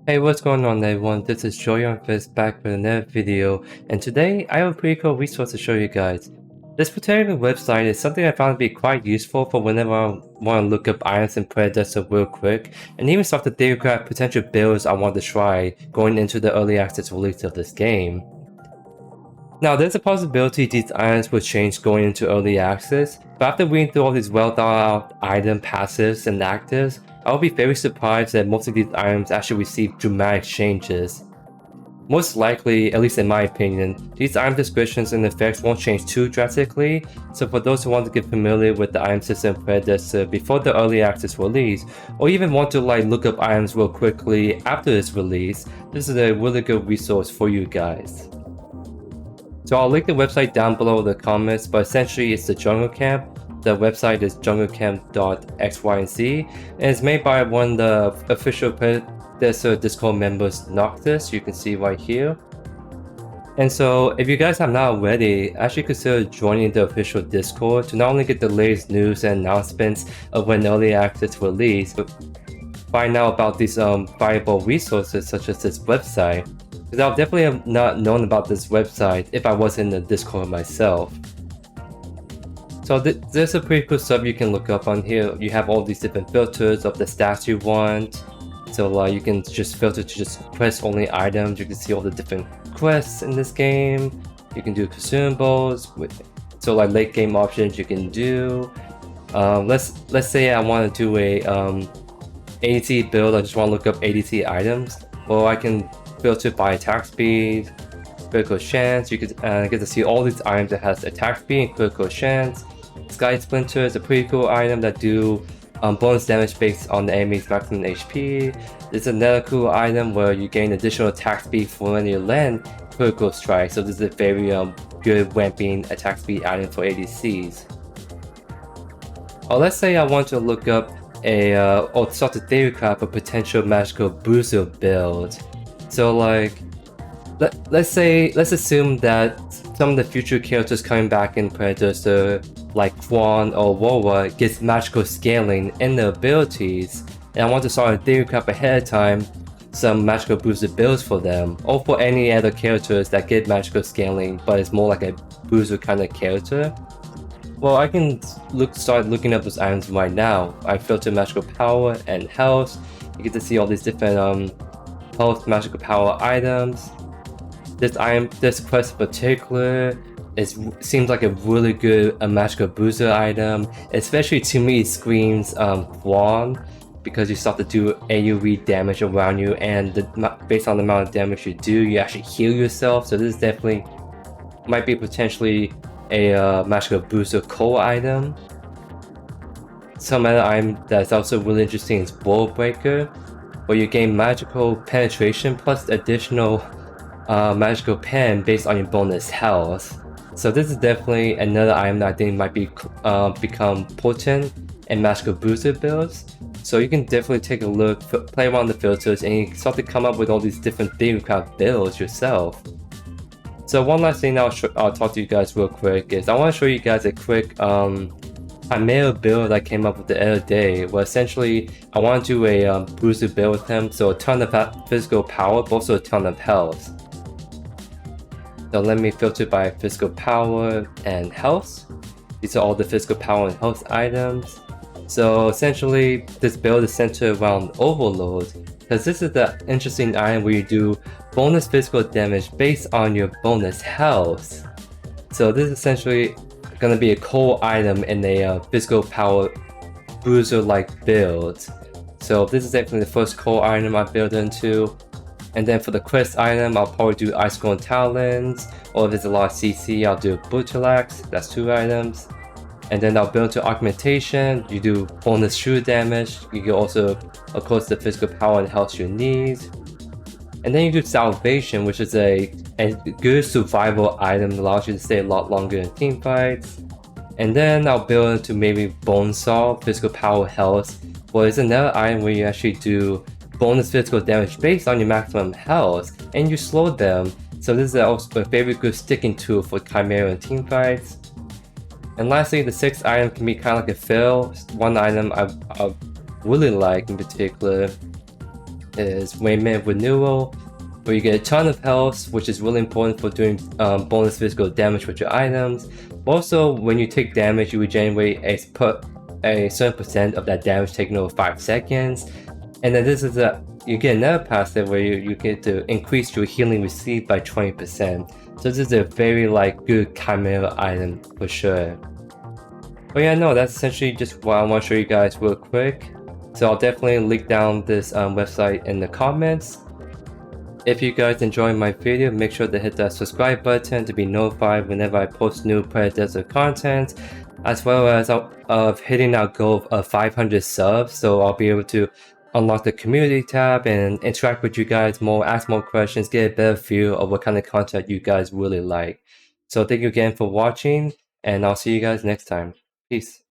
Hey, what's going on everyone? This is Fist back with another video, and today I have a pretty cool resource to show you guys. This particular website is something I found to be quite useful for whenever I want to look up items in Predecessor real quick, and even start to theorize potential builds I want to try going into the early access release of this game. Now, there's a possibility these items will change going into early access, but after reading through all these well thought out item passives and actives, I would be very surprised that most of these items actually receive dramatic changes. Most likely, at least in my opinion, these item descriptions and effects won't change too drastically, so for those who want to get familiar with the item system Predecessor before the early access release, or even want to look up items real quickly after its release, this is a really good resource for you guys. So I'll link the website down below in the comments, but essentially it's the Jungle Camp. The website is junglecamp.xyz, and it's made by one of the official Predecessor Discord members, Noctis, you can see right here. And so if you guys have not already, actually consider joining the official Discord to not only get the latest news and announcements of when early access release, but find out about these valuable resources such as this website. Because I'll definitely have not known about this website if I was in the Discord myself. So there's a pretty cool stuff you can look up on here. You have all these different filters of the stats you want. So you can just filter to just quest only items. You can see all the different quests in this game. You can do consumables. So late game options you can do. Let's say I want to do a ADC build. I just want to look up ADC items. Well, I can filter by attack speed, critical chance. You can get to see all these items that has attack speed and critical chance. Sky Splinter is a pretty cool item that do bonus damage based on the enemy's maximum HP. It's another cool item where you gain additional attack speed for when you land critical strike. So this is a very good ramping attack speed item for ADCs. Or let's say I want to look up or start to theory craft a potential magical Bruiser build. So let's assume that some of the future characters coming back in Predecessor, like Quan or Wowa, gets magical scaling in their abilities, and I want to start a theory craft ahead of time some magical Bruiser builds for them, or for any other characters that get magical scaling but it's more like a Bruiser kind of character. Well, I can start looking up those items right now. I filter magical power and health. You get to see all these different health magical power items. This quest in particular seems like a really good magical Bruiser item. Especially to me, it screams Quan, because you start to do AoE damage around you, and based on the amount of damage you do, you actually heal yourself. So this definitely might be potentially a magical Bruiser core item. Some other item that's also really interesting is World Breaker, where you gain magical penetration plus additional magical pen based on your bonus health. So this is definitely another item that I think might be become potent in magical Bruiser builds. So you can definitely take a look, play around the filters, and you start to come up with all these different theory craft builds yourself. So one last thing I'll talk to you guys real quick is I want to show you guys a quick Khaimera build I came up with the other day, where essentially I want to do a Bruiser build with him, so a ton of physical power but also a ton of health. So let me filter by physical power and health. These are all the physical power and health items. So essentially this build is centered around Overload, because this is the interesting item where you do bonus physical damage based on your bonus health. So this is essentially going to be a core item in a physical power Bruiser like build. So this is definitely the first core item I build into. And then for the quest item, I'll probably do Icicle and Talons, or if there's a lot of CC, I'll do Butchelax, that's 2 items. And then I'll build into Augmentation, you do bonus shoot damage, you can also, of course, the physical power and health you need. And then you do Salvation, which is a good survival item that allows you to stay a lot longer in team fights. And then I'll build into maybe Bonesaw, physical power health, where it's another item where you actually do bonus physical damage based on your maximum health, and you slow them. So this is also a very good sticking tool for Khaimera and team fights. And lastly, the 6th item can be kind of like a fill. One item I really like in particular is Wayman Renewal, where you get a ton of health, which is really important for doing bonus physical damage with your items. Also, when you take damage, you regenerate a certain percent of that damage taken over 5 seconds. And then you get another passive where you get to increase your healing received by 20%. So this is a very good Khaimera item for sure. But yeah, no, that's essentially just what I want to show you guys real quick. So I'll definitely link down this website in the comments. If you guys enjoyed my video, make sure to hit that subscribe button to be notified whenever I post new Predecessor content, as well as of hitting our goal of 500 subs, so I'll be able to unlock the community tab and interact with you guys more, ask more questions, get a better feel of what kind of content you guys really like. So thank you again for watching, and I'll see you guys next time. Peace.